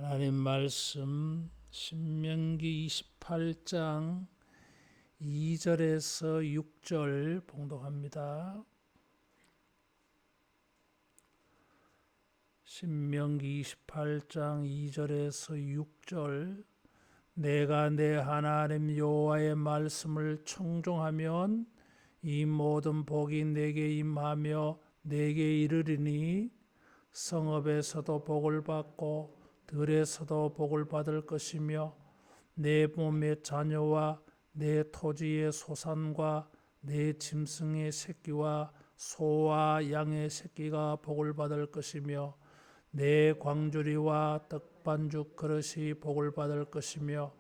하나님 말씀 신명기 28장 2절에서 6절 봉독합니다. 신명기 28장 2절에서 6절. 내가 내 하나님 여호와의 말씀을 청종하면 이 모든 복이 내게 임하며 내게 이르리니 성읍에서도 복을 받고 들에서도 복을 받을 것이며 내 몸의 자녀와 내 토지의 소산과 내 짐승의 새끼와 소와 양의 새끼가 복을 받을 것이며 내 광주리와 떡반죽 그릇이 복을 받을 것이며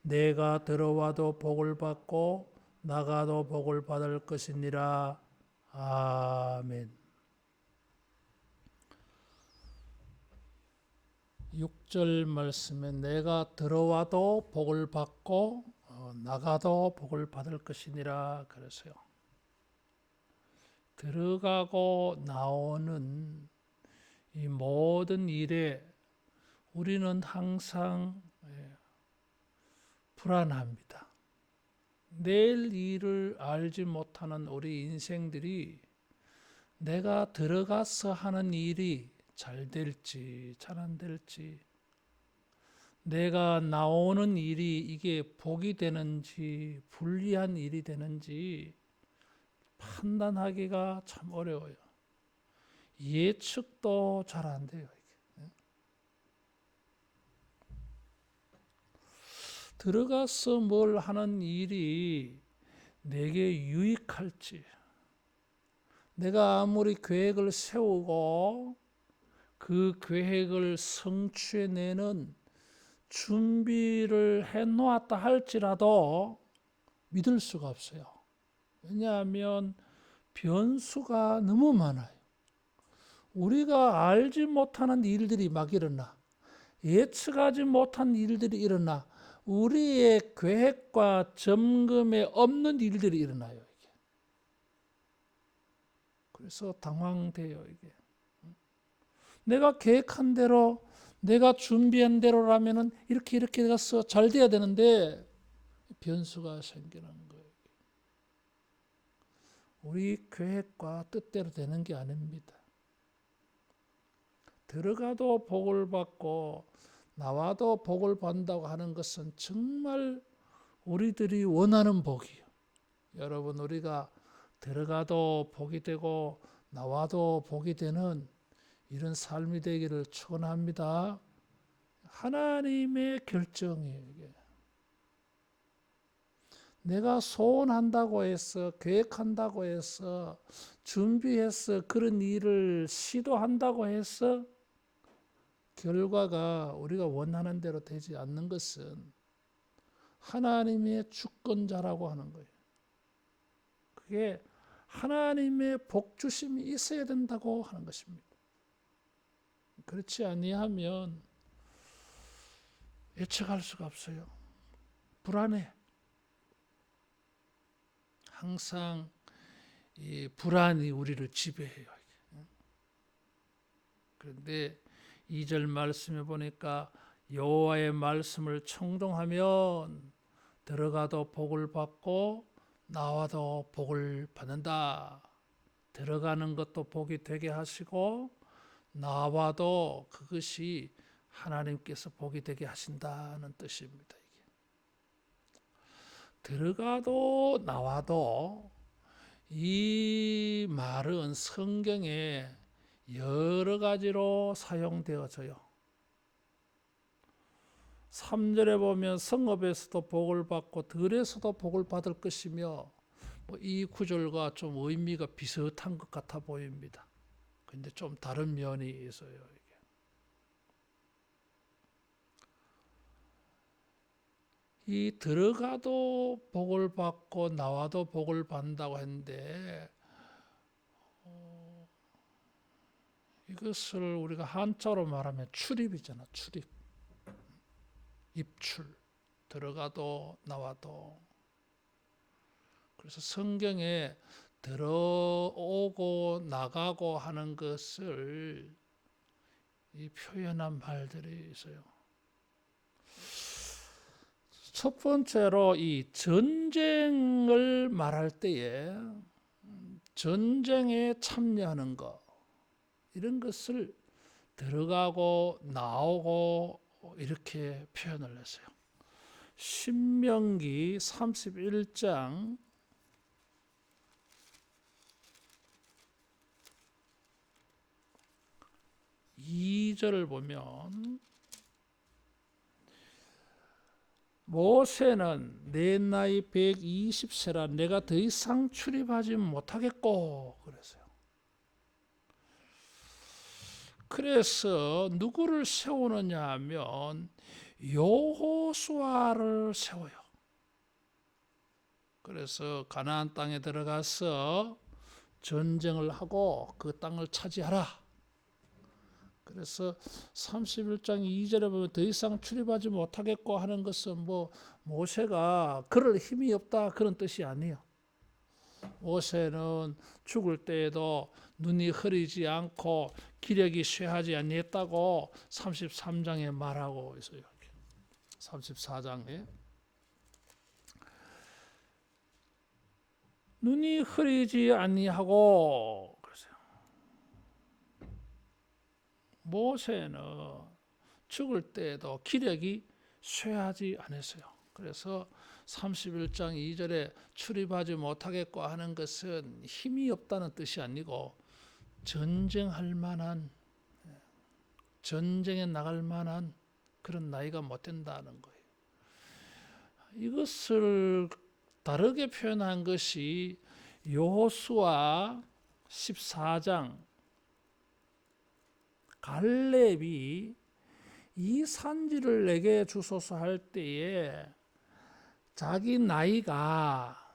내가 들어와도 복을 받고 나가도 복을 받을 것이니라. 아멘. 6절 말씀에 내가 들어와도 복을 받고 나가도 복을 받을 것이니라 그랬어요. 들어가고 나오는 이 모든 일에 우리는 항상 불안합니다. 내일 일을 알지 못하는 우리 인생들이 내가 들어가서 하는 일이 잘 될지 잘 안 될지, 내가 나오는 일이 이게 복이 되는지 불리한 일이 되는지 판단하기가 참 어려워요. 예측도 잘 안 돼요. 들어가서 뭘 하는 일이 내게 유익할지, 내가 아무리 계획을 세우고 그 계획을 성취해내는 준비를 해놓았다 할지라도 믿을 수가 없어요. 왜냐하면 변수가 너무 많아요. 우리가 알지 못하는 일들이 막 일어나, 예측하지 못한 일들이 일어나, 우리의 계획과 점검에 없는 일들이 일어나요. 이게. 그래서 당황돼요. 이게. 내가 계획한 대로, 내가 준비한 대로라면은 이렇게 가서 잘 돼야 되는데 변수가 생기는 거예요. 우리 계획과 뜻대로 되는 게 아닙니다. 들어가도 복을 받고 나와도 복을 받는다고 하는 것은 정말 우리들이 원하는 복이에요. 여러분, 우리가 들어가도 복이 되고 나와도 복이 되는 이런 삶이 되기를 축원합니다. 하나님의 결정이에요. 이게. 내가 소원한다고 해서, 계획한다고 해서, 준비해서 그런 일을 시도한다고 해서 결과가 우리가 원하는 대로 되지 않는 것은 하나님의 주권자라고 하는 거예요. 그게 하나님의 복주심이 있어야 된다고 하는 것입니다. 그렇지 아니하면 예측할 수가 없어요. 불안해. 항상 이 불안이 우리를 지배해요. 그런데 2절 말씀에 보니까 여호와의 말씀을 청종하면 들어가도 복을 받고 나와도 복을 받는다. 들어가는 것도 복이 되게 하시고 나와도 그것이 하나님께서 복이 되게 하신다는 뜻입니다. 이게. 들어가도 나와도 이 말은 성경에 여러 가지로 사용되어져요. 3절에 보면 성읍에서도 복을 받고 들에서도 복을 받을 것이며, 이 구절과 좀 의미가 비슷한 것 같아 보입니다. 근데 좀 다른 면이 있어요. 이게. 이 들어가도 복을 받고 나와도 복을 받는다고 했는데 이것을 우리가 한자로 말하면 출입이잖아. 출입. 입출. 들어가도 나와도. 그래서 성경에 들어오고 나가고 하는 것을 이 표현한 말들이 있어요. 첫 번째로 이 전쟁을 말할 때에 전쟁에 참여하는 것 이런 것을 들어가고 나오고 이렇게 표현을 했어요. 신명기 31장 2절을 보면 모세는 내 나이 120세라 내가 더 이상 출입하지 못하겠고 그랬어요. 그래서 누구를 세우느냐 하면 여호수아를 세워요. 그래서 가나안 땅에 들어가서 전쟁을 하고 그 땅을 차지하라. 그래서 31장 2절에 보면 더 이상 출입하지 못하겠고 하는 것은 뭐 모세가 그럴 힘이 없다 그런 뜻이 아니에요. 모세는 죽을 때에도 눈이 흐리지 않고 기력이 쇠하지 아니했다고 33장에 말하고 있어요. 34장에 눈이 흐리지 아니하고 그러세요. 모세는 죽을 때에도 기력이 쇠하지 않았어요. 그래서 31장 2절에 출입하지 못하겠고 하는 것은 힘이 없다는 뜻이 아니고 전쟁할 만한, 전쟁에 나갈 만한 그런 나이가 못 된다는 거예요. 이것을 다르게 표현한 것이 여호수아 14장 갈렙이 이 산지를 내게 주소서 할 때에 자기 나이가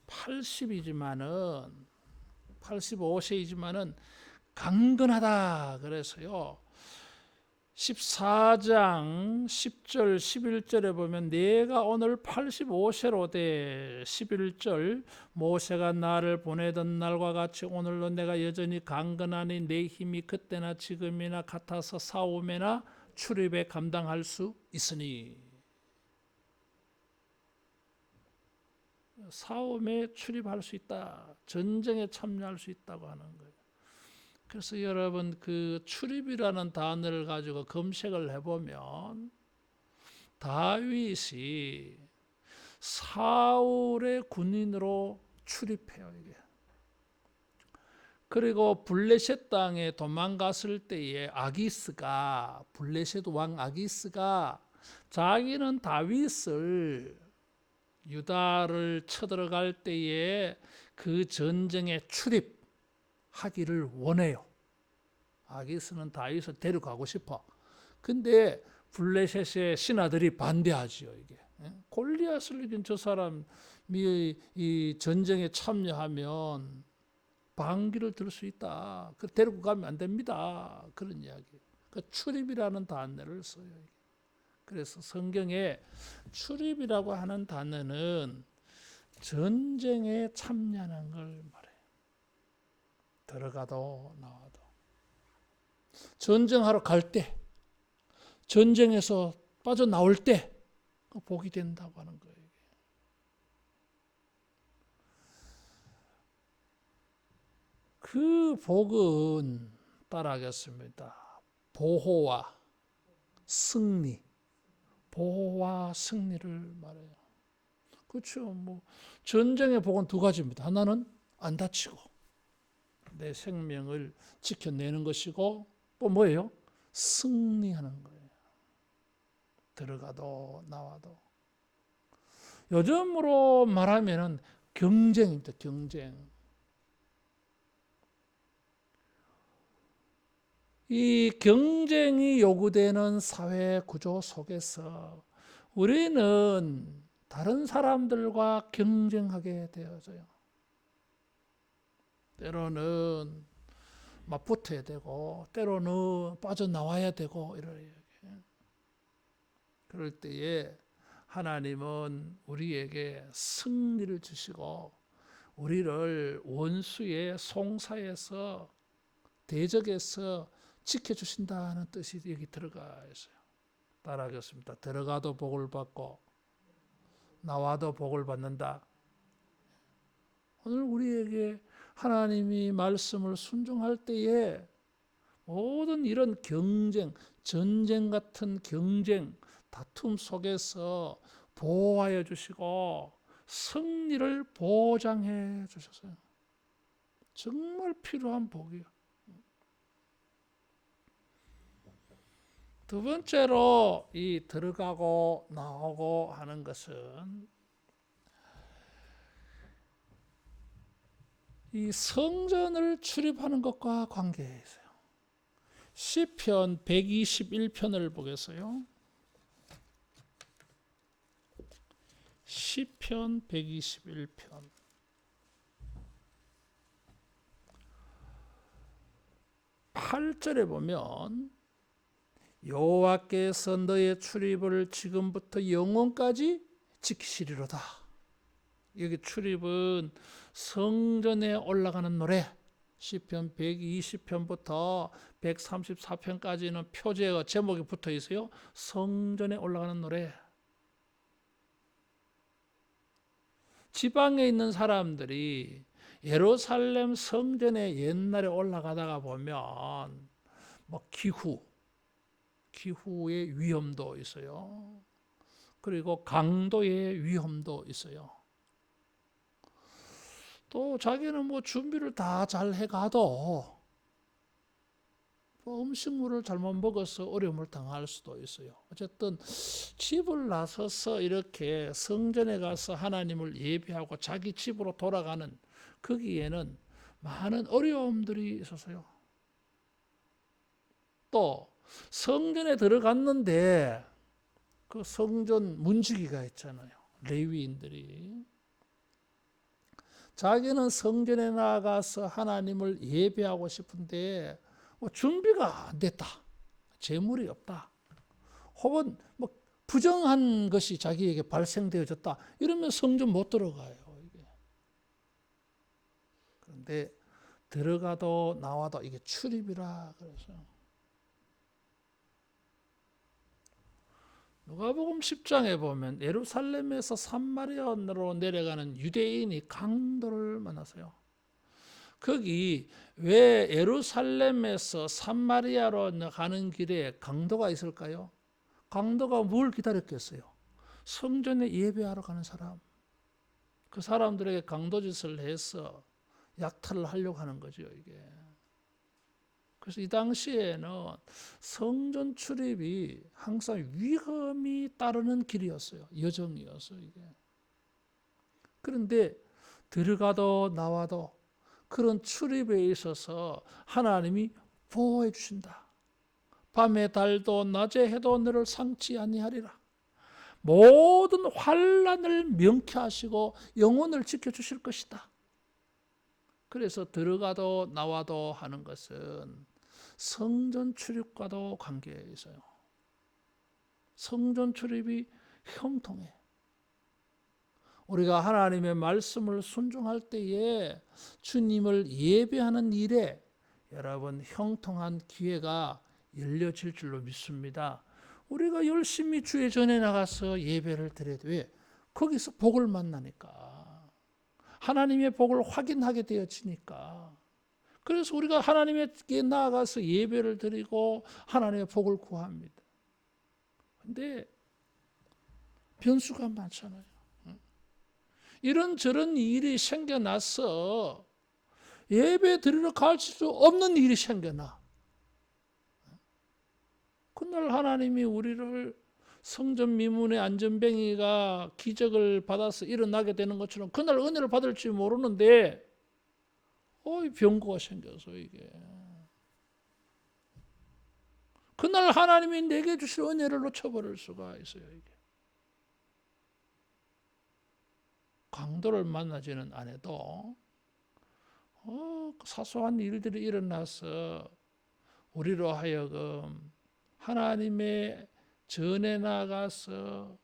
85세이지만은 강건하다 그래서요. 14장 10절 11절에 보면 내가 오늘 85세로 돼 11절 모세가 나를 보내던 날과 같이 오늘로 내가 여전히 강건하니 내 힘이 그때나 지금이나 같아서 싸움에나 출입에 감당할 수 있으니 싸움에 출입할 수 있다. 전쟁에 참여할 수 있다고 하는 거예요. 그래서 여러분 그 출입이라는 단어를 가지고 검색을 해보면 다윗이 사울의 군인으로 출입해요. 이게. 그리고 블레셋 땅에 도망갔을 때에 아기스가 블레셋 왕 아기스가 자기는 다윗을 유다를 쳐들어갈 때에 그 전쟁에 출입하기를 원해요. 아기스는 다윗을 데려가고 싶어. 근데 블레셋의 신하들이 반대하지요. 이게 골리앗을 이긴 저 사람이 이 전쟁에 참여하면 방귀를 들 수 있다. 그 데리고 가면 안 됩니다. 그런 이야기. 그 출입이라는 단어를 써요. 그래서 성경에 출입이라고 하는 단어는 전쟁에 참여하는 걸 말해요. 들어가도 나와도. 전쟁하러 갈 때, 전쟁에서 빠져나올 때 복이 된다고 하는 거예요. 그 복은 따라하겠습니다. 보호와 승리. 보호와 승리를 말해요. 그렇죠. 뭐 전쟁의 복은 두 가지입니다. 하나는 안 다치고 내 생명을 지켜내는 것이고 또 뭐예요? 승리하는 거예요. 들어가도 나와도. 요즘으로 말하면은 경쟁입니다. 경쟁. 이 경쟁이 요구되는 사회 구조 속에서 우리는 다른 사람들과 경쟁하게 되어져요. 때로는 맞붙어야 되고 때로는 빠져나와야 되고 이래요. 그럴 때에 하나님은 우리에게 승리를 주시고 우리를 원수의 송사에서 대적에서 지켜주신다는 뜻이 여기 들어가 있어요. 따라하겠습니다. 들어가도 복을 받고 나와도 복을 받는다. 오늘 우리에게 하나님이 말씀을 순종할 때에 모든 이런 경쟁, 전쟁 같은 경쟁, 다툼 속에서 보호하여 주시고 승리를 보장해 주셨어요. 정말 필요한 복이요. 두 번째로 이 들어가고 나오고 하는 것은 이 성전을 출입하는 것과 관계에 있어요. 시편 121편을 보겠어요. 시편 121편 8절에 보면 여호와께서 너의 출입을 지금부터 영원까지 지키시리로다. 여기 출입은 성전에 올라가는 노래, 시편 120편부터 134편까지는 표제어 제목이 붙어 있어요. 성전에 올라가는 노래. 지방에 있는 사람들이 예루살렘 성전에 옛날에 올라가다가 보면 뭐 기후의 위험도 있어요. 그리고 강도의 위험도 있어요. 또 자기는 뭐 준비를 다 잘 해가도 뭐 음식물을 잘못 먹어서 어려움을 당할 수도 있어요. 어쨌든 집을 나서서 이렇게 성전에 가서 하나님을 예배하고 자기 집으로 돌아가는 거기에는 많은 어려움들이 있었어요. 또 성전에 들어갔는데 그 성전 문지기가 있잖아요. 레위인들이. 자기는 성전에 나가서 하나님을 예배하고 싶은데 뭐 준비가 안 됐다. 재물이 없다. 혹은 뭐 부정한 것이 자기에게 발생되어졌다. 이러면 성전 못 들어가요. 이게. 그런데 들어가도 나와도 이게 출입이라 그래서 누가복음 10장에 보면 예루살렘에서 사마리아로 내려가는 유대인이 강도를 만났어요. 거기 왜 예루살렘에서 사마리아로 가는 길에 강도가 있을까요? 강도가 뭘 기다렸겠어요? 성전에 예배하러 가는 사람. 그 사람들에게 강도짓을 해서 약탈을 하려고 하는 거죠, 이게. 그래서 이 당시에는 성전 출입이 항상 위험이 따르는 길이었어요. 여정이었어요, 이게. 그런데 들어가도 나와도 그런 출입에 있어서 하나님이 보호해 주신다. 밤에 달도 낮에 해도 너를 상치 아니하리라. 모든 환난을 명쾌하시고 영혼을 지켜주실 것이다. 그래서 들어가도 나와도 하는 것은 성전 출입과도 관계가 있어요. 성전 출입이 형통해. 우리가 하나님의 말씀을 순종할 때에 주님을 예배하는 일에 여러분 형통한 기회가 열려질 줄로 믿습니다. 우리가 열심히 주의 전에 나가서 예배를 드려도 왜? 거기서 복을 만나니까. 하나님의 복을 확인하게 되어지니까. 그래서 우리가 하나님께 나아가서 예배를 드리고 하나님의 복을 구합니다. 그런데 변수가 많잖아요. 이런저런 일이 생겨나서 예배 드리러 갈 수 없는 일이 생겨나. 그날 하나님이 우리를 성전 미문의 안전뱅이가 기적을 받아서 일어나게 되는 것처럼 그날 은혜를 받을지 모르는데 병고가 생겨서 이게. 그날 하나님이 내게 주실 은혜를 놓쳐버릴 수가 있어요. 이게. 강도를 만나지는 않아도 사소한 일들이 일어나서 우리로 하여금 하나님의 전에 나가서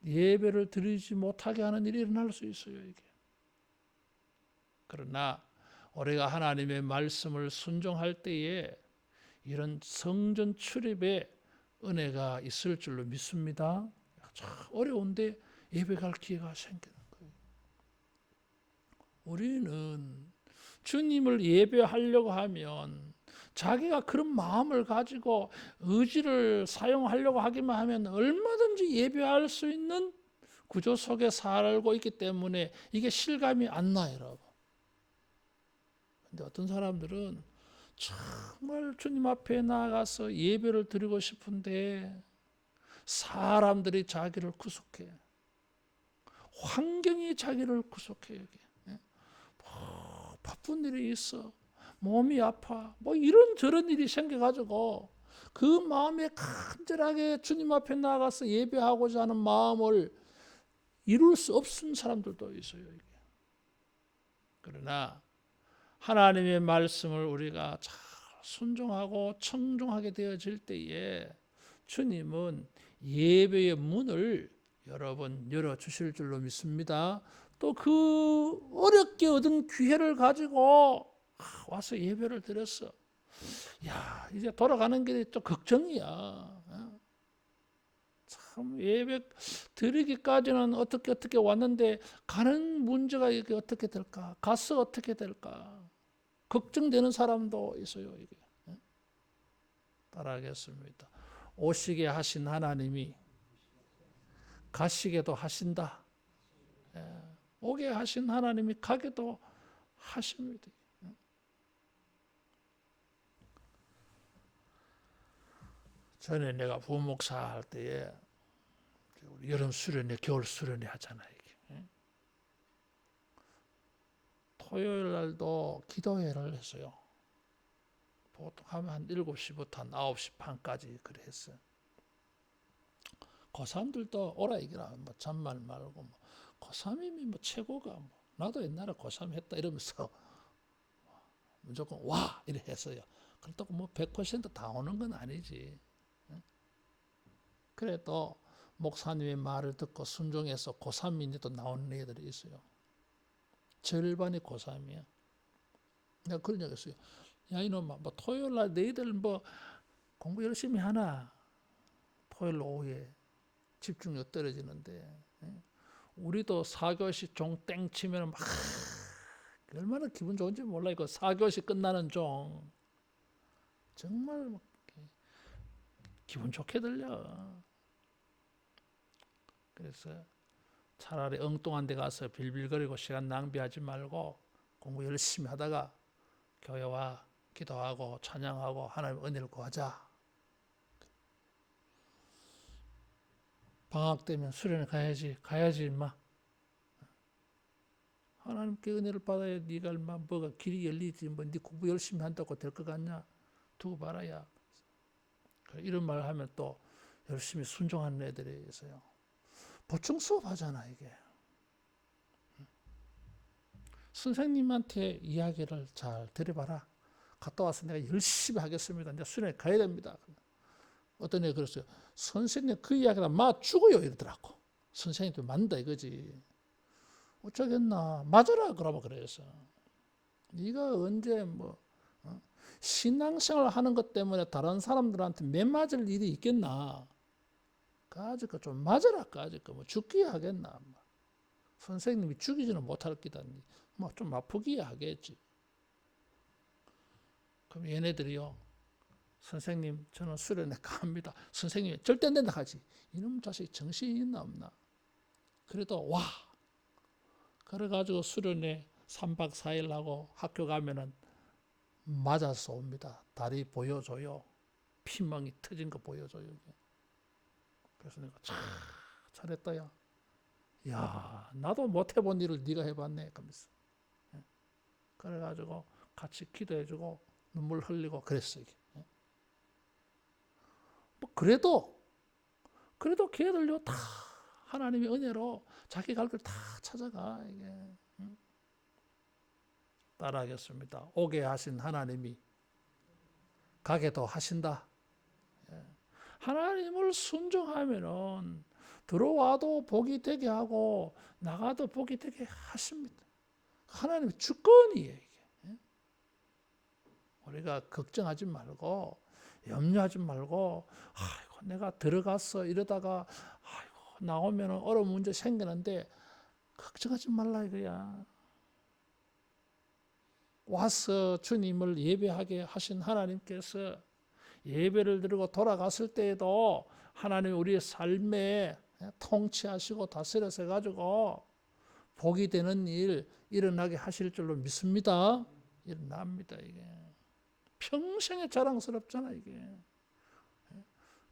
예배를 드리지 못하게 하는 일이 일어날 수 있어요. 이게. 그러나 우리가 하나님의 말씀을 순종할 때에 이런 성전 출입에 은혜가 있을 줄로 믿습니다. 참 어려운데 예배 갈 기회가 생기는 거예요. 우리는 주님을 예배하려고 하면 자기가 그런 마음을 가지고 의지를 사용하려고 하기만 하면 얼마든지 예배할 수 있는 구조 속에 살고 있기 때문에 이게 실감이 안 나요, 여러분. 근데 어떤 사람들은 정말 주님 앞에 나가서 예배를 드리고 싶은데 사람들이 자기를 구속해. 환경이 자기를 구속해. 뭐 바쁜 일이 있어. 몸이 아파. 뭐 이런저런 일이 생겨가지고 그 마음에 간절하게 주님 앞에 나가서 예배하고자 하는 마음을 이룰 수 없는 사람들도 있어요. 이게. 그러나 하나님의 말씀을 우리가 잘 순종하고 청종하게 되어질 때에 주님은 예배의 문을 여러분 열어주실 줄로 믿습니다. 또 그 어렵게 얻은 기회를 가지고 와서 예배를 드렸어. 야, 이제 돌아가는 길이 또 걱정이야. 참 예배 드리기까지는 어떻게 왔는데 가는 문제가 이게 어떻게 될까? 가서 어떻게 될까? 걱정되는 사람도 있어요. 이게. 따라하겠습니다. 오시게 하신 하나님이 가시게도 하신다. 오게 하신 하나님이 가게도 하십니다. 전에 내가 부목사 할 때에 여름 수련회, 겨울 수련회 하잖아요. 이게. 토요일 날도 기도회를 했어요. 보통 하면 한 7시부터 한 9시 반까지 그래 했어요. 고3들도 오라 이기라. 뭐 잔말 말고 뭐 고3이면 뭐 최고가 뭐 나도 옛날에 고3 했다 이러면서 무조건 와 이래 했어요. 그렇다고 뭐 100%다 오는 건 아니지. 그래도 목사님의 말을 듣고 순종해서 고3인데도 나오는 애들이 있어요. 절반이 고3이야. 내가 그런 얘기 했어요. 야 이놈아 뭐 토요일 날 너희들 뭐 공부 열심히 하나? 토요일 오후에 집중력 떨어지는데 우리도 4교시 종 땡 치면 막 얼마나 기분 좋은지 몰라. 이거 4교시 끝나는 종 정말 막 기분 좋게 들려. 그래서 차라리 엉뚱한 데 가서 빌빌거리고 시간 낭비하지 말고 공부 열심히 하다가 교회 와 기도하고 찬양하고 하나님 은혜를 구하자. 방학 되면 수련회 가야지 임마. 하나님께 은혜를 받아야 네가 얼마 뭐가 길이 열리지 뭐 네 공부 열심히 한다고 될 것 같냐. 두고 봐라야. 이런 말을 하면 또 열심히 순종하는 애들이 있어요. 보충 수업 하잖아 이게. 선생님한테 이야기를 잘 들어봐라. 갔다 와서 내가 열심히 하겠습니다. 이제 수련회 가야 됩니다. 어떤 애가 그랬어요. 선생님 그 이야기가 맞 죽어요 이러더라고. 선생님도 맞는다 이거지. 어쩌겠나 맞아라 그러면 그래서 네가 언제 뭐 신앙생활 하는 것 때문에 다른 사람들한테 매맞을 일이 있겠나. 까짓거 좀 맞아라 까짓거 뭐 죽기 하겠나. 선생님이 죽이지는 못할 기다. 뭐 좀 아프기 하겠지. 그럼 얘네들이요. 선생님 저는 수련회 갑니다. 선생님이 절대 안 된다 하지. 이놈 자식 정신이 있나 없나. 그래도 와. 그래가지고 수련회 3박 4일 하고 학교 가면은 맞아서 옵니다. 다리 보여줘요. 피멍이 터진 거 보여줘요. 그래서 내가 참 잘했다 야. 야 나도 못 해본 일을 네가 해봤네. 그러면서. 그래가지고 같이 기도해주고 눈물 흘리고 그랬어요. 뭐 그래도 걔들요 다 하나님의 은혜로 자기 갈 길 다 찾아가. 이게. 따라하겠습니다. 오게 하신 하나님이 가게도 하신다. 하나님을 순종하면은 들어와도 복이 되게 하고 나가도 복이 되게 하십니다. 하나님의 주권이에요. 이게. 우리가 걱정하지 말고 염려하지 말고 아이고 내가 들어갔어 이러다가 나오면 어려운 문제 생기는데 걱정하지 말라 이거야. 와서 주님을 예배하게 하신 하나님께서 예배를 드리고 돌아갔을 때에도 하나님 우리의 삶에 통치하시고 다스려서 가지고 복이 되는 일 일어나게 하실 줄로 믿습니다. 일어납니다. 이게 평생에 자랑스럽잖아 이게.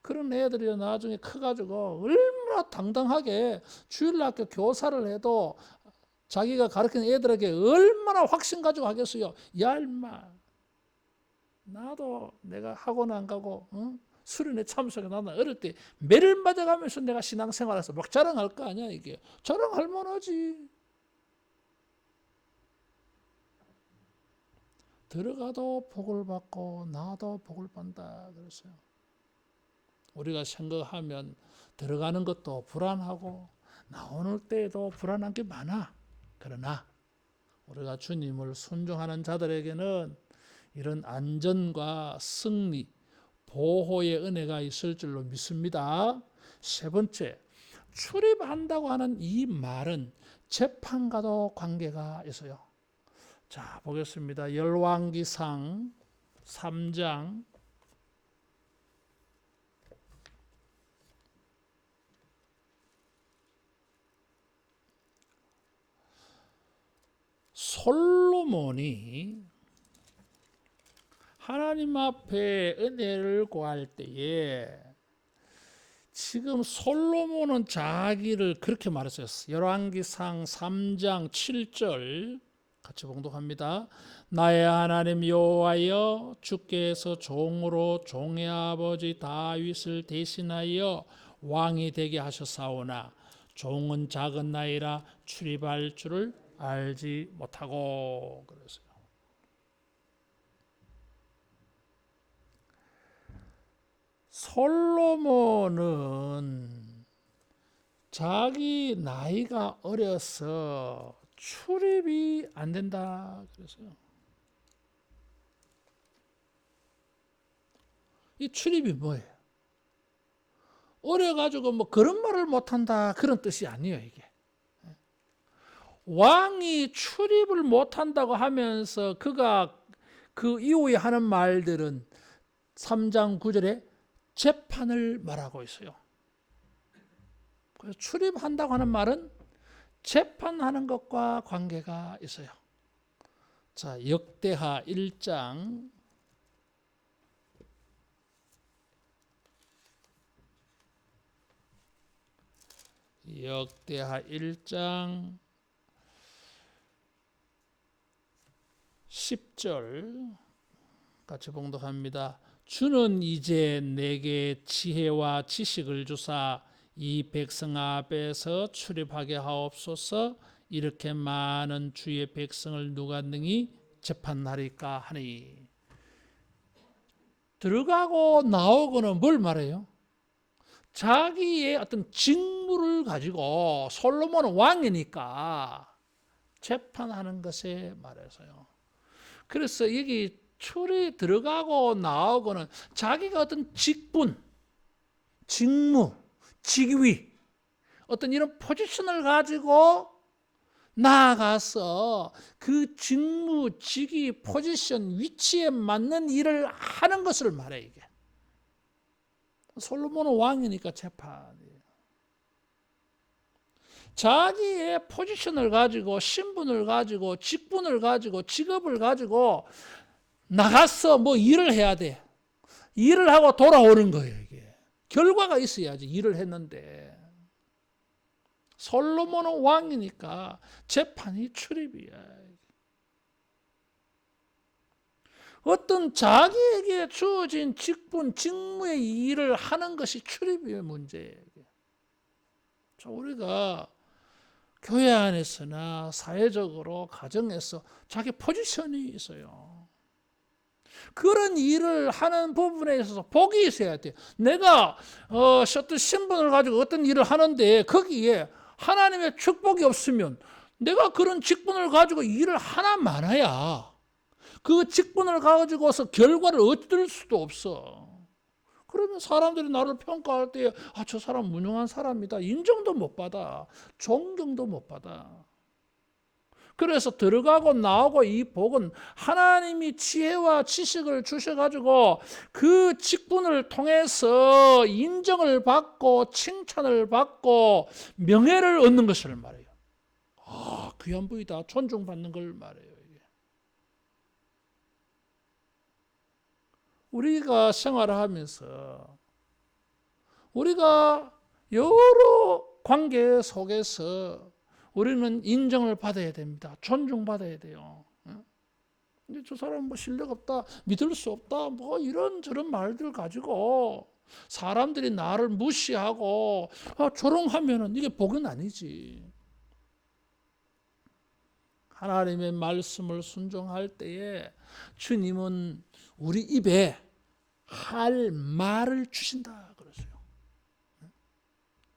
그런 애들이 나중에 커가지고 얼마나 당당하게 주일학교 교사를 해도 자기가 가르치는 애들에게 얼마나 확신 가지고 하겠어요. 야 임마 나도 내가 학원 안 가고 수련회 참석해 나는 어릴 때 매를 맞아가면서 내가 신앙생활해서 막 자랑할 거 아니야 이게. 자랑할 만하지. 들어가도 복을 받고 나도 복을 받는다 그랬어요. 우리가 생각하면 들어가는 것도 불안하고 나오는 때에도 불안한 게 많아. 그러나 우리가 주님을 순종하는 자들에게는 이런 안전과 승리, 보호의 은혜가 있을 줄로 믿습니다. 세 번째, 출입한다고 하는 이 말은 재판과도 관계가 있어요. 자, 보겠습니다. 열왕기상 3장 솔로몬이 하나님 앞에 은혜를 구할 때에 지금 솔로몬은 자기를 그렇게 말했어요. 열왕기상 3장 7절 같이 봉독합니다. 나의 하나님 여호와여 주께서 종으로 종의 아버지 다윗을 대신하여 왕이 되게 하셨사오나 종은 작은 나이라 출입할 줄을 알지 못하고 그랬어요. 솔로몬은 자기 나이가 어려서 출입이 안 된다 그랬어요. 이 출입이 뭐예요? 어려가지고 뭐 그런 말을 못한다 그런 뜻이 아니에요. 이게 왕이 출입을 못한다고 하면서 그가 그 이후에 하는 말들은 3장 9절에 재판을 말하고 있어요. 그래서 출입한다고 하는 말은 재판하는 것과 관계가 있어요. 자, 역대하 1장 역대하 1장 10절 같이 봉독합니다. 주는 이제 내게 지혜와 지식을 주사 이 백성 앞에서 출입하게 하옵소서. 이렇게 많은 주의 백성을 누가 능히 재판하리까 하니. 들어가고 나오고는 뭘 말해요? 자기의 어떤 직무를 가지고 솔로몬은 왕이니까 재판하는 것에 말해서요. 그래서 여기 출이 들어가고 나오고는 자기가 어떤 직분, 직무, 직위, 어떤 이런 포지션을 가지고 나아가서 그 직무, 직위, 포지션, 위치에 맞는 일을 하는 것을 말해 이게. 솔로몬은 왕이니까 재판이에요. 자기의 포지션을 가지고 신분을 가지고 직분을 가지고 직업을 가지고 나가서 뭐 일을 해야 돼. 일을 하고 돌아오는 거예요. 이게 결과가 있어야지 일을 했는데. 솔로몬은 왕이니까 재판이 출입이야. 어떤 자기에게 주어진 직분, 직무의 일을 하는 것이 출입의 문제예요. 우리가 교회 안에서나 사회적으로 가정에서 자기 포지션이 있어요. 그런 일을 하는 부분에 있어서 복이 있어야 돼요. 내가 어떤 신분을 가지고 어떤 일을 하는데 거기에 하나님의 축복이 없으면 내가 그런 직분을 가지고 일을 하나 많아야 그 직분을 가지고서 결과를 얻을 수도 없어. 그러면 사람들이 나를 평가할 때 저 사람 무능한 사람이다. 인정도 못 받아. 존경도 못 받아. 그래서 들어가고 나오고 이 복은 하나님이 지혜와 지식을 주셔가지고 그 직분을 통해서 인정을 받고 칭찬을 받고 명예를 얻는 것을 말해요. 귀한 부이다. 존중받는 걸 말해요. 이게. 우리가 생활을 하면서 우리가 여러 관계 속에서 우리는 인정을 받아야 됩니다. 존중받아야 돼요. 근데 저 사람 뭐 실력 없다, 믿을 수 없다, 뭐 이런 저런 말들 가지고 사람들이 나를 무시하고 조롱하면은 이게 복은 아니지. 하나님의 말씀을 순종할 때에 주님은 우리 입에 할 말을 주신다 그러세요.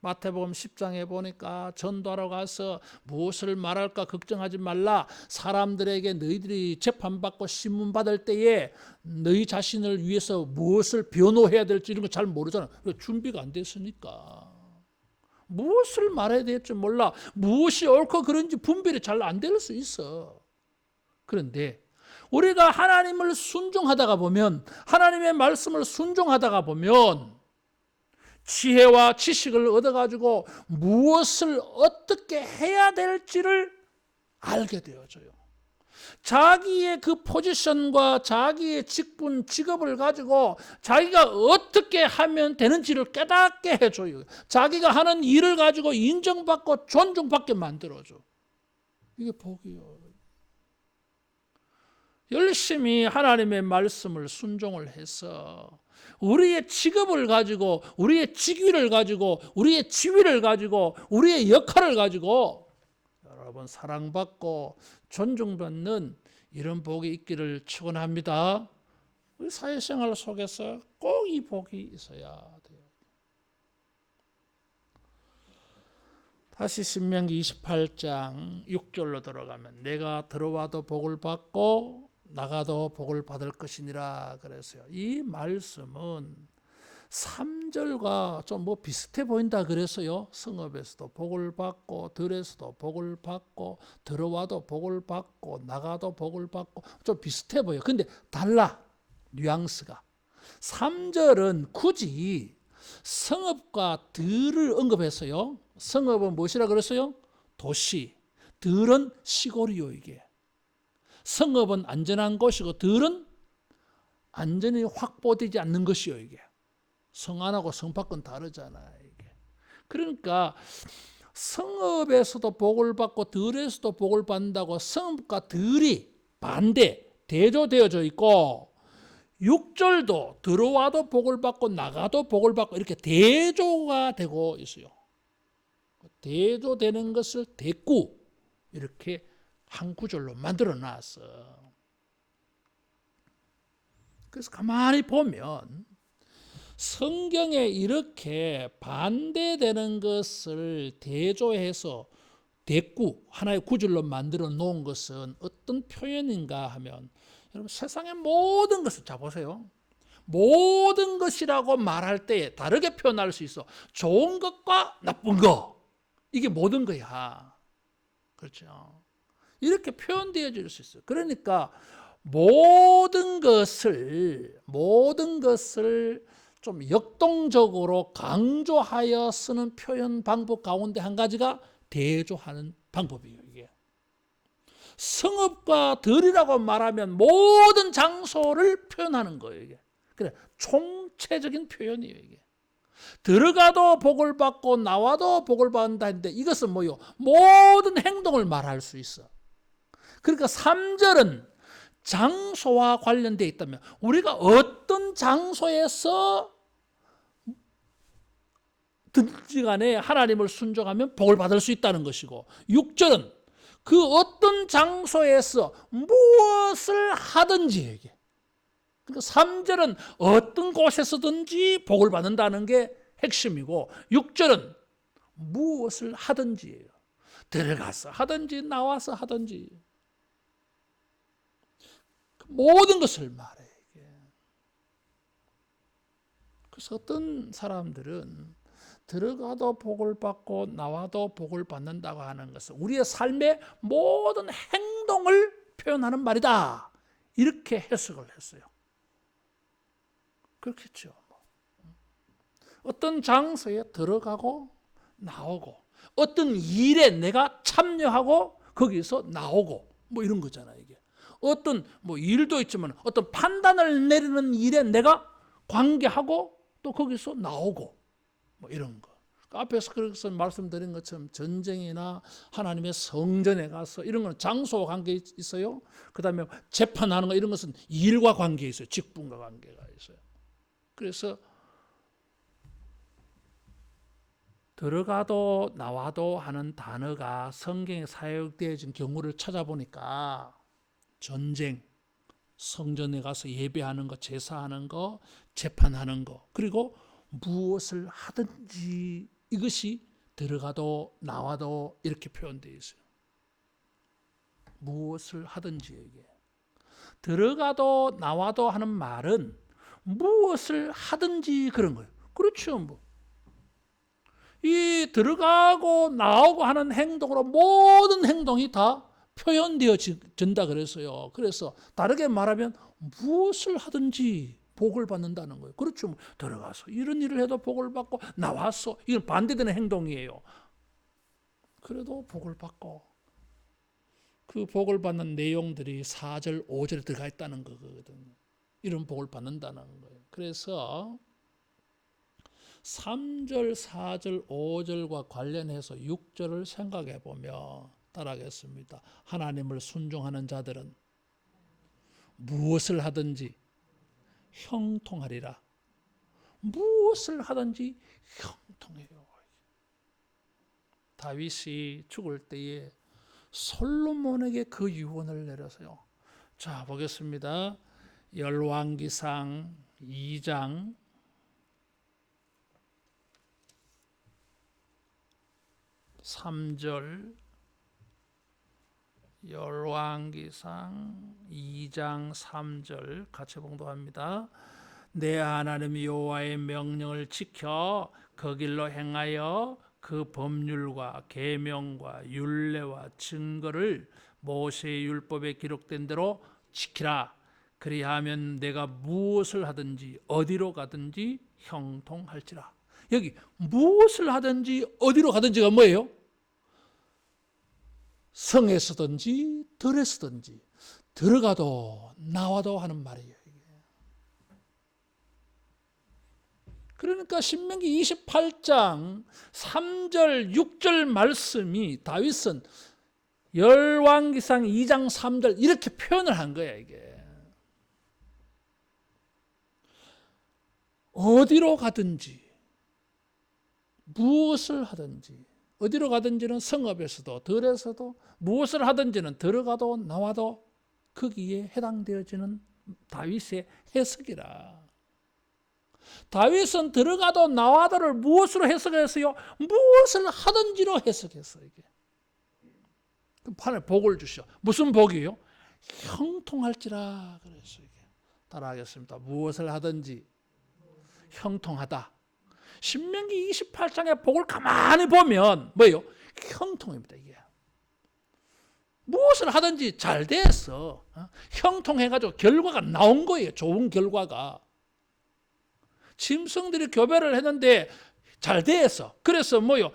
마태복음 10장에 보니까 전도하러 가서 무엇을 말할까 걱정하지 말라. 사람들에게 너희들이 재판받고 신문받을 때에 너희 자신을 위해서 무엇을 변호해야 될지 이런 거 잘 모르잖아. 준비가 안 됐으니까. 무엇을 말해야 될지 몰라. 무엇이 옳고 그런지 분별이 잘 안 될 수 있어. 그런데 우리가 하나님을 순종하다가 보면, 하나님의 말씀을 순종하다가 보면 지혜와 지식을 얻어가지고 무엇을 어떻게 해야 될지를 알게 되어져요. 자기의 그 포지션과 자기의 직분, 직업을 가지고 자기가 어떻게 하면 되는지를 깨닫게 해줘요. 자기가 하는 일을 가지고 인정받고 존중받게 만들어줘. 이게 복이요. 열심히 하나님의 말씀을 순종을 해서 우리의 직업을 가지고, 우리의 직위를 가지고, 우리의 지위를 가지고, 우리의 역할을 가지고 여러분 사랑받고 존중받는 이런 복이 있기를 축원합니다. 우리 사회생활 속에서 꼭 이 복이 있어야 돼요. 다시 신명기 28장 6절로 들어가면 내가 들어와도 복을 받고 나가도 복을 받을 것이니라 그랬어요. 이 말씀은 3절과 좀 뭐 비슷해 보인다 그랬어요. 성읍에서도 복을 받고 들에서도 복을 받고 들어와도 복을 받고 나가도 복을 받고 좀 비슷해 보여요. 근데 달라. 뉘앙스가. 3절은 굳이 성읍과 들을 언급했어요. 성읍은 무엇이라 그랬어요? 도시. 들은 시골이요 이게. 성읍은 안전한 곳이고 들은 안전이 확보되지 않는 것이요 이게. 성 안하고 성 밖은 다르잖아요 이게. 그러니까 성읍에서도 복을 받고 들에서도 복을 받는다고 성읍과 들이 반대 대조되어져 있고 6절도 들어와도 복을 받고 나가도 복을 받고 이렇게 대조가 되고 있어요. 대조되는 것을 대꾸 이렇게 한 구절로 만들어 놨어. 그래서 가만히 보면 성경에 이렇게 반대되는 것을 대조해서 대꾸 하나의 구절로 만들어 놓은 것은 어떤 표현인가 하면 여러분 세상의 모든 것을 자 보세요. 모든 것이라고 말할 때 다르게 표현할 수 있어. 좋은 것과 나쁜 거. 이게 모든 거야. 그렇죠. 이렇게 표현되어질 수 있어요. 그러니까 모든 것을 좀 역동적으로 강조하여 쓰는 표현 방법 가운데 한 가지가 대조하는 방법이에요. 이게 성읍과 들이라고 말하면 모든 장소를 표현하는 거예요. 이게 그래 총체적인 표현이에요. 이게 들어가도 복을 받고 나와도 복을 받는다 했는데 이것은 뭐요? 모든 행동을 말할 수 있어. 그러니까 3절은 장소와 관련되어 있다면 우리가 어떤 장소에서 든지 간에 하나님을 순종하면 복을 받을 수 있다는 것이고 6절은 그 어떤 장소에서 무엇을 하든지 얘기해. 그러니까 3절은 어떤 곳에서든지 복을 받는다는 게 핵심이고 6절은 무엇을 하든지예요. 들어가서 하든지 나와서 하든지 모든 것을 말해. 그래서 어떤 사람들은 들어가도 복을 받고 나와도 복을 받는다고 하는 것은 우리의 삶의 모든 행동을 표현하는 말이다. 이렇게 해석을 했어요. 그렇겠죠. 어떤 장소에 들어가고 나오고 어떤 일에 내가 참여하고 거기서 나오고 뭐 이런 거잖아요. 이게 어떤 뭐 일도 있지만 어떤 판단을 내리는 일에 내가 관계하고 또 거기서 나오고 뭐 이런 거. 앞에서 그래서 말씀드린 것처럼 전쟁이나 하나님의 성전에 가서 이런 건 장소와 관계 있어요. 그 다음에 재판하는 거 이런 것은 일과 관계 있어요. 직분과 관계가 있어요. 그래서 들어가도 나와도 하는 단어가 성경에 사용되어진 경우를 찾아보니까 전쟁, 성전에 가서 예배하는 거, 제사하는 거, 재판하는 거, 그리고 무엇을 하든지 이것이 들어가도 나와도 이렇게 표현되어 있어요. 무엇을 하든지 이게. 들어가도 나와도 하는 말은 무엇을 하든지 그런 거예요. 그렇죠. 뭐. 이 들어가고 나오고 하는 행동으로 모든 행동이 다 표현되어진다 그랬어요. 그래서 다르게 말하면 무엇을 하든지 복을 받는다는 거예요. 그렇죠. 들어가서 이런 일을 해도 복을 받고 나와서 이건 반대되는 행동이에요. 그래도 복을 받고 그 복을 받는 내용들이 4절, 5절에 들어가 있다는 거거든요. 이런 복을 받는다는 거예요. 그래서 3절, 4절, 5절과 관련해서 6절을 생각해 보며 따라하겠습니다. 하나님을 순종하는 자들은 무엇을 하든지 형통하리라. 무엇을 하든지 형통해요. 다윗이 죽을 때에 솔로몬에게 그 유언을 내려서요. 자, 보겠습니다. 열왕기상 2장 3절, 열왕기상 2장 3절 같이 봉독합니다. 내 하나님 여호와의 명령을 지켜 그 길로 행하여 그 법률과 계명과 율례와 증거를 모세의 율법에 기록된 대로 지키라. 그리하면 내가 무엇을 하든지 어디로 가든지 형통할지라. 여기 무엇을 하든지 어디로 가든지가 뭐예요? 성에서든지 들에서든지 들어가도 나와도 하는 말이에요. 그러니까 신명기 28장 3절 6절 말씀이 다윗은 열왕기상 2장 3절 이렇게 표현을 한 거야. 이게 어디로 가든지 무엇을 하든지 어디로 가든지는 성읍에서도 들에서도 무엇을 하든지는 들어가도 나와도 거기에 해당되어지는 다윗의 해석이라. 다윗은 들어가도 나와도를 무엇으로 해석했어요? 무엇을 하든지로 해석했어요. 이게. 판에 복을 주셔. 무슨 복이요? 형통할지라 그랬어요. 이게. 따라하겠습니다. 무엇을 하든지 형통하다. 신명기 28장의 복을 가만히 보면 뭐예요? 형통입니다. 이게. 무엇을 하든지 잘 됐어. 형통해가지고 결과가 나온 거예요. 좋은 결과가. 짐승들이 교배를 했는데 잘 됐어. 그래서 뭐요?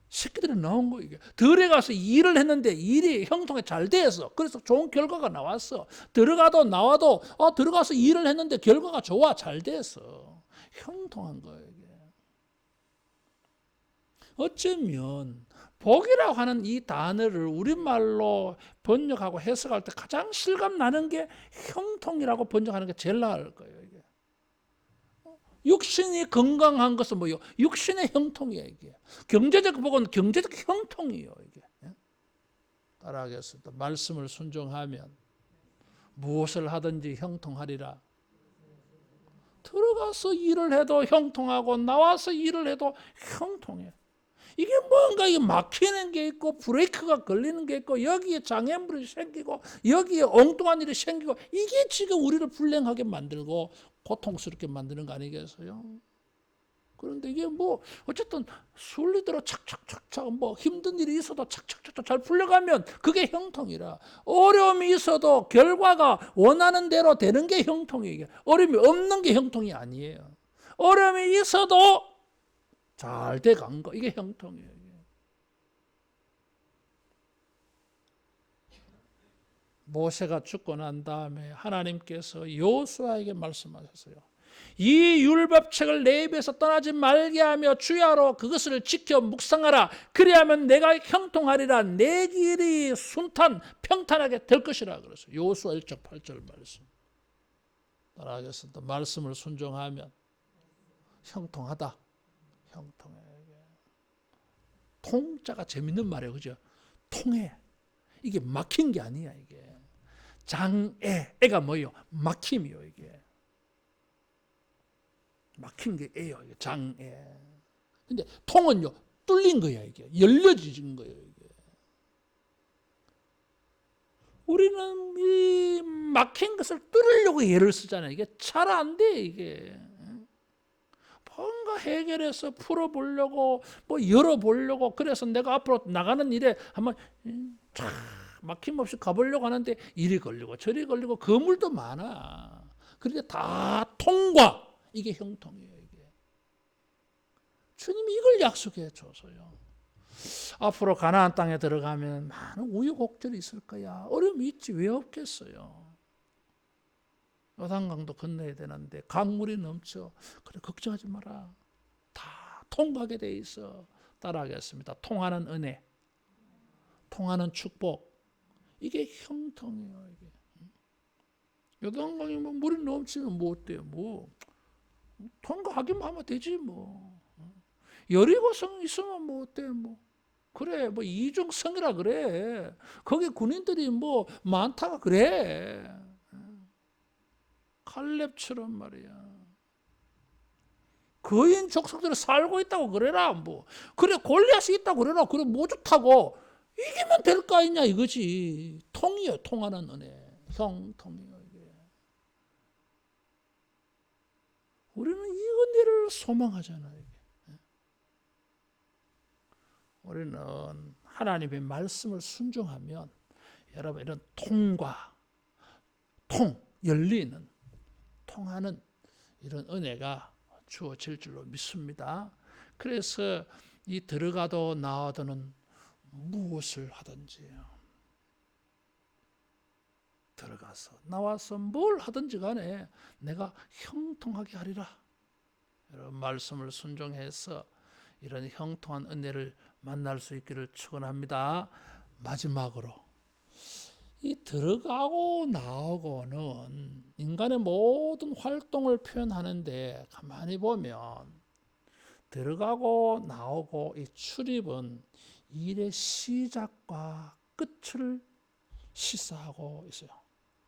새끼들이 나온 거예요. 이게. 들에 가서 일을 했는데 일이 형통에 잘 됐어. 그래서 좋은 결과가 나왔어. 들어가도 나와도 들어가서 일을 했는데 결과가 좋아. 잘 됐어. 형통한 거예요. 이게. 어쩌면 복이라고 하는 이 단어를 우리말로 번역하고 해석할 때 가장 실감 나는 게 형통이라고 번역하는 게 제일 나을 거예요. 이게. 육신이 건강한 것은 뭐예요? 육신의 형통이에요. 이게. 경제적 복은 경제적 형통이에요. 이게. 따라하겠습니다. 말씀을 순종하면 무엇을 하든지 형통하리라. 들어가서 일을 해도 형통하고 나와서 일을 해도 형통해. 이게 뭔가 이게 막히는 게 있고 브레이크가 걸리는 게 있고 여기에 장애물이 생기고 여기에 엉뚱한 일이 생기고 이게 지금 우리를 불행하게 만들고 고통스럽게 만드는 거 아니겠어요? 그런데 이게 뭐 어쨌든 순리대로 착착착착 뭐 힘든 일이 있어도 착착착착 잘 풀려가면 그게 형통이라. 어려움이 있어도 결과가 원하는 대로 되는 게 형통이에요. 어려움이 없는 게 형통이 아니에요. 어려움이 있어도 잘 돼간 거, 이게 형통이에요. 모세가 죽고 난 다음에 하나님께서 여호수아에게 말씀하셨어요. 이 율법책을 내 입에서 떠나지 말게 하며 주야로 그것을 지켜 묵상하라. 그리하면 내가 형통하리라. 내 길이 순탄 평탄하게 될 것이라 그랬어요. 여호수아 1장 8절 말씀. 따라하겠습니다. 말씀을 순종하면 형통하다. 형통해. 통자가 재밌는 말이에요. 그죠? 통해. 이게 막힌 게 아니야. 이게 장애. 애가 뭐예요? 막힘이요. 이게 막힌 게 애요. 이게 장애. 근데 통은요, 뚫린 거야. 이게 열려진 거예요. 이게 우리는 이 막힌 것을 뚫으려고 애를 쓰잖아요. 이게 잘 안 돼. 이게 뭔가 해결해서 풀어보려고 뭐 열어보려고, 그래서 내가 앞으로 나가는 일에 한번 쫙 막힘없이 가보려고 하는데 일이 걸리고 저리 걸리고 거물도 많아. 그런데 다 통과, 이게 형통이에요. 이게 주님이 이걸 약속해 줘서요. 앞으로 가나안 땅에 들어가면 많은 우여곡절이 있을 거야. 어려움이 있지 왜 없겠어요. 요단강도 건너야 되는데 강물이 넘쳐. 그래, 걱정하지 마라. 다 통과하게 돼 있어. 따라하겠습니다. 통하는 은혜, 통하는 축복, 이게 형통이에요. 이게 요단강이 뭐 물이 넘치면 뭐 어때요? 뭐 통과하기만 하면 되지 뭐. 여리고성 있으면 뭐 어때? 뭐 그래, 뭐 이중성이라 그래. 거기 군인들이 뭐 많다가 그래. 칼렙처럼 말이야. 거인 족속들이 살고 있다고 그래라. 뭐 그래, 골리앗이 있다고 그래라. 그래, 뭐 좋다고 이기면 될 거 아니냐 이거지. 통이요, 통하는 은혜, 형통이요. 이게 우리는 이 은혜를 소망하잖아요. 이게. 우리는 하나님의 말씀을 순종하면 여러분 이런 통과, 열리는, 통하는 이런 은혜가 주어질 줄로 믿습니다. 그래서 이 들어가도 나와도는 무엇을 하든지, 들어가서 나와서 뭘 하든지 간에 내가 형통하게 하리라. 여러분 말씀을 순종해서 이런 형통한 은혜를 만날 수 있기를 축원합니다. 마지막으로 이 들어가고 나오고는 인간의 모든 활동을 표현하는데, 가만히 보면 들어가고 나오고 이 출입은 일의 시작과 끝을 시사하고 있어요.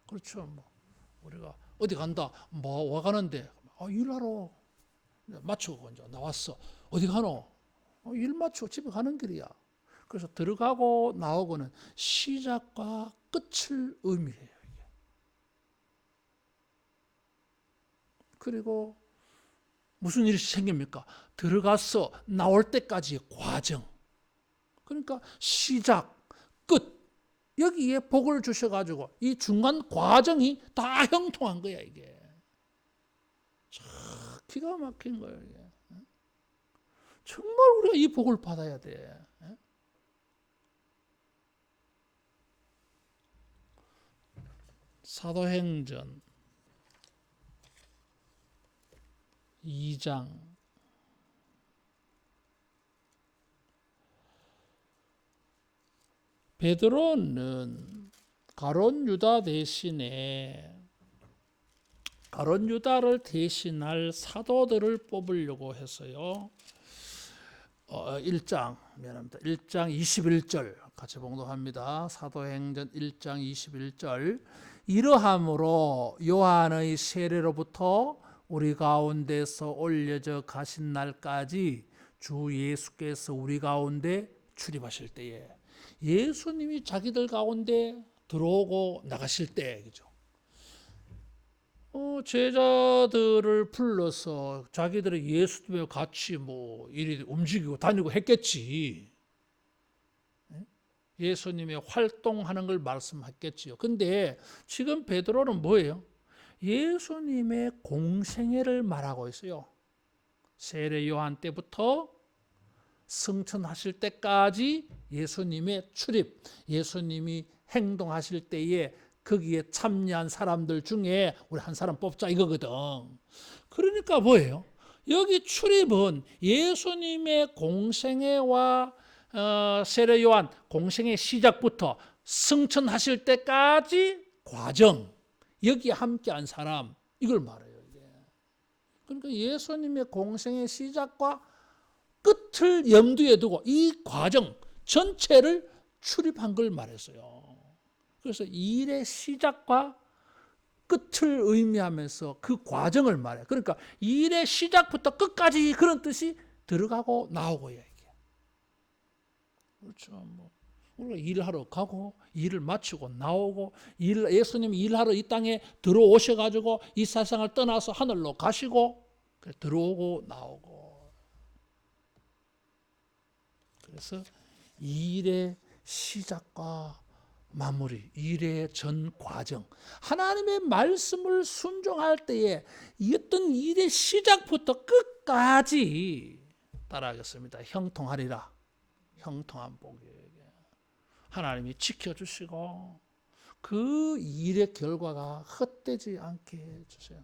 그렇죠. 뭐 우리가 어디 간다, 뭐 와 가는데 일하러 마치고 이제 나왔어. 어디 가노? 일 마치고 집에 가는 길이야. 그래서 들어가고 나오고는 시작과 끝을 의미해요. 그리고 무슨 일이 생깁니까? 들어가서 나올 때까지의 과정. 그러니까 시작, 끝. 여기에 복을 주셔가지고 이 중간 과정이 다 형통한 거야. 이게 참 기가 막힌 거예요. 이게. 정말 우리가 이 복을 받아야 돼. 사도행전 2장 베드로는 가룟 유다 대신에 가룟 유다를 대신할 사도들을 뽑으려고 했어요. 1장 21절 같이 봉독합니다. 사도행전 1장 21절. 이러함으로 요한의 세례로부터 우리 가운데서 올려져 가신 날까지 주 예수께서 우리 가운데 출입하실 때에, 예수님이 자기들 가운데 들어오고 나가실 때, 그죠? 제자들을 불러서 자기들의 예수님과 같이 뭐 이리 움직이고 다니고 했겠지. 예수님의 활동하는 걸 말씀했겠지요. 근데 지금 베드로는 뭐예요? 예수님의 공생애를 말하고 있어요. 세례 요한 때부터 승천하실 때까지 예수님의 출입, 예수님이 행동하실 때에 거기에 참여한 사람들 중에 우리 한 사람 뽑자 이거거든. 그러니까 뭐예요? 여기 출입은 예수님의 공생애와 세례 요한 공생의 시작부터 승천하실 때까지 과정, 여기에 함께한 사람, 이걸 말해요. 이게. 그러니까 예수님의 공생의 시작과 끝을 염두에 두고 이 과정 전체를 출입한 걸 말했어요. 그래서 일의 시작과 끝을 의미하면서 그 과정을 말해요. 그러니까 일의 시작부터 끝까지 그런 뜻이 들어가고 나오고요. 이게. 그렇죠. 뭐 우리가 일하러 가고 일을 마치고 나오고 예수님이 일하러 이 땅에 들어오셔가지고 이 세상을 떠나서 하늘로 가시고 들어오고 나오고. 그래서 일의 시작과 마무리, 일의 전 과정. 하나님의 말씀을 순종할 때에 어떤 일의 시작부터 끝까지 따라하겠습니다. 형통하리라. 형통한 복이에요. 하나님이 지켜주시고 그 일의 결과가 헛되지 않게 해주세요.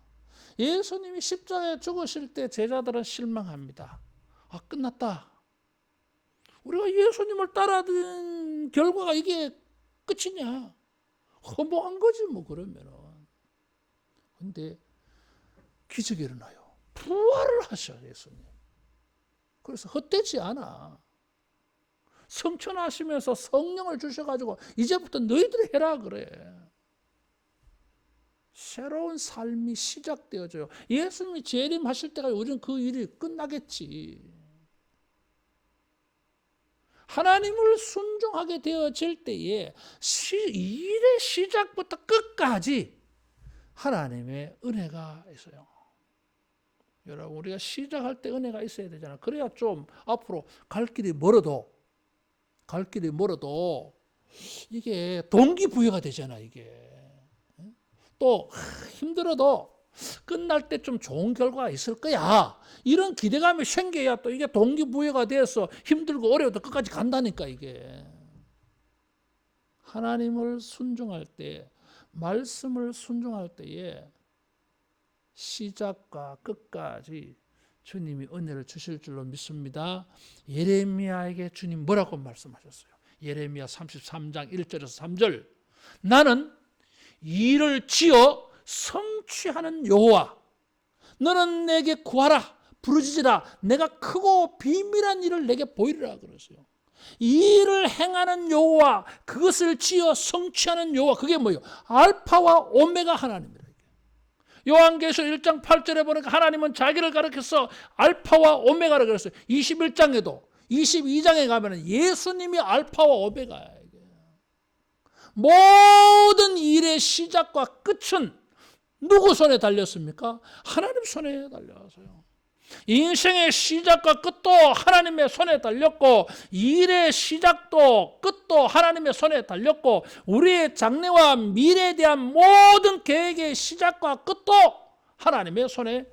예수님이 십자가에 죽으실 때 제자들은 실망합니다. 아, 끝났다. 우리가 예수님을 따라든 결과가 이게 끝이냐? 허무한 거지 뭐 그러면은. 근데 기적이 일어나요. 부활을 하셔 예수님. 그래서 헛되지 않아. 성천하시면서 성령을 주셔가지고 이제부터 너희들이 해라 그래. 새로운 삶이 시작되어져요. 예수님이 재림하실 때까지 우리는 그 일이 끝나겠지. 하나님을 순종하게 되어질 때에 일의 시작부터 끝까지 하나님의 은혜가 있어요. 여러분 우리가 시작할 때 은혜가 있어야 되잖아. 그래야 좀 앞으로 갈 길이 멀어도 이게 동기부여가 되잖아. 이게 또 힘들어도 끝날 때 좀 좋은 결과가 있을 거야. 이런 기대감이 생겨야 또 이게 동기부여가 돼서 힘들고 어려워도 끝까지 간다니까 이게. 하나님을 순종할 때, 말씀을 순종할 때에 시작과 끝까지 주님이 은혜를 주실 줄로 믿습니다. 예레미야에게 주님 뭐라고 말씀하셨어요? 예레미야 33장 1절에서 3절. 나는 일을 지어 성취하는 여호와, 너는 내게 구하라, 부르짖으라, 내가 크고 비밀한 일을 내게 보이리라 그랬어요. 이 일을 행하는 여호와, 그것을 지어 성취하는 여호와, 그게 뭐예요? 알파와 오메가 하나님이라. 요한계시록 1장 8절에 보니까 하나님은 자기를 가리켜서 알파와 오메가라 그랬어요. 21장에도 22장에 가면 예수님이 알파와 오메가야. 모든 일의 시작과 끝은 누구 손에 달렸습니까? 하나님 손에 달렸어요. 인생의 시작과 끝도 하나님의 손에 달렸고 일의 시작도 끝도 하나님의 손에 달렸고 우리의 장래와 미래에 대한 모든 계획의 시작과 끝도 하나님의 손에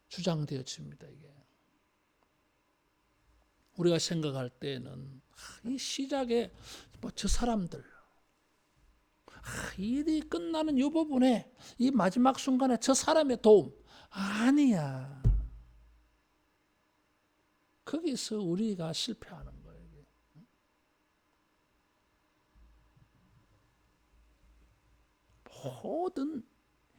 주장되어집니다. 이게. 우리가 생각할 때는 이 시작에 저 사람들 일이 끝나는 이 부분에 이 마지막 순간에 저 사람의 도움 아니야. 거기서 우리가 실패하는 거예요. 모든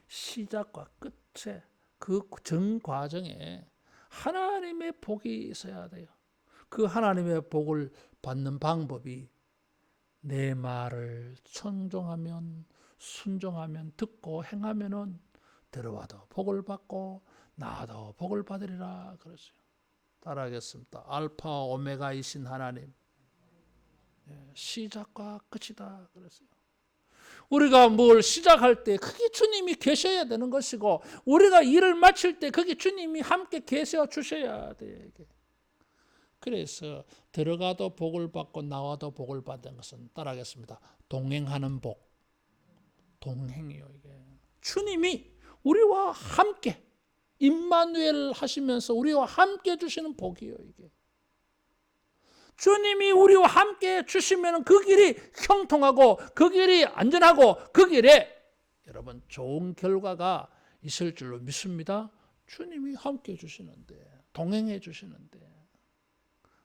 시작과 끝에 그 전 과정에 하나님의 복이 있어야 돼요. 그 하나님의 복을 받는 방법이 내 말을 청종하면 순종하면 듣고 행하면은 들어와도 복을 받고 나도 복을 받으리라 그랬어요. 따라하겠습니다. 알파 오메가이신 하나님, 시작과 끝이다 그랬어요. 우리가 뭘 시작할 때 거기 주님이 계셔야 되는 것이고, 우리가 일을 마칠 때 거기 주님이 함께 계셔 주셔야 돼. 그래서 들어가도 복을 받고 나와도 복을 받는 것은 따라하겠습니다. 동행하는 복. 동행이요, 이게. 주님이 우리와 함께 임마누엘 하시면서 우리와 함께 주시는 복이에요, 이게. 주님이 우리와 함께 주시면 그 길이 형통하고 그 길이 안전하고 그 길에 여러분 좋은 결과가 있을 줄로 믿습니다. 주님이 함께 주시는데, 동행해 주시는데,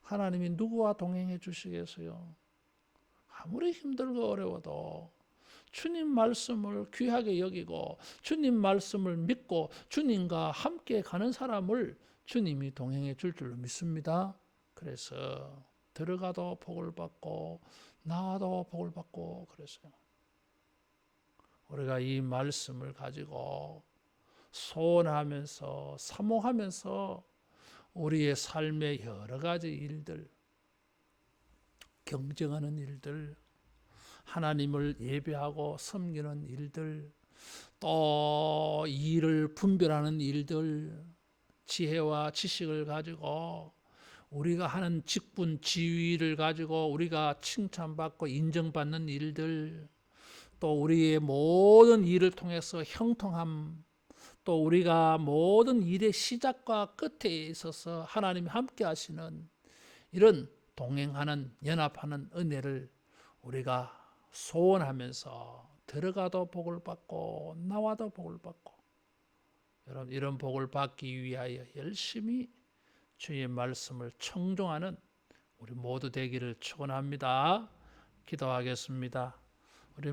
하나님이 누구와 동행해 주시겠어요? 아무리 힘들고 어려워도 주님 말씀을 귀하게 여기고 주님 말씀을 믿고 주님과 함께 가는 사람을 주님이 동행해 줄 줄로 믿습니다. 그래서 들어가도 복을 받고 나와도 복을 받고, 그래서요. 우리가 이 말씀을 가지고 소원하면서 사모하면서 우리의 삶의 여러 가지 일들, 경쟁하는 일들, 하나님을 예배하고 섬기는 일들, 또 일을 분별하는 일들, 지혜와 지식을 가지고 우리가 하는 직분, 지위를 가지고 우리가 칭찬받고 인정받는 일들, 또 우리의 모든 일을 통해서 형통함, 또 우리가 모든 일의 시작과 끝에 있어서 하나님이 함께 하시는 이런 동행하는, 연합하는 은혜를 우리가 소원하면서 들어가도 복을 받고 나와도 복을 받고, 여러분 이런 복을 받기 위하여 열심히 주의 말씀을 청종하는 우리 모두 되기를 축원합니다. 기도하겠습니다. 우리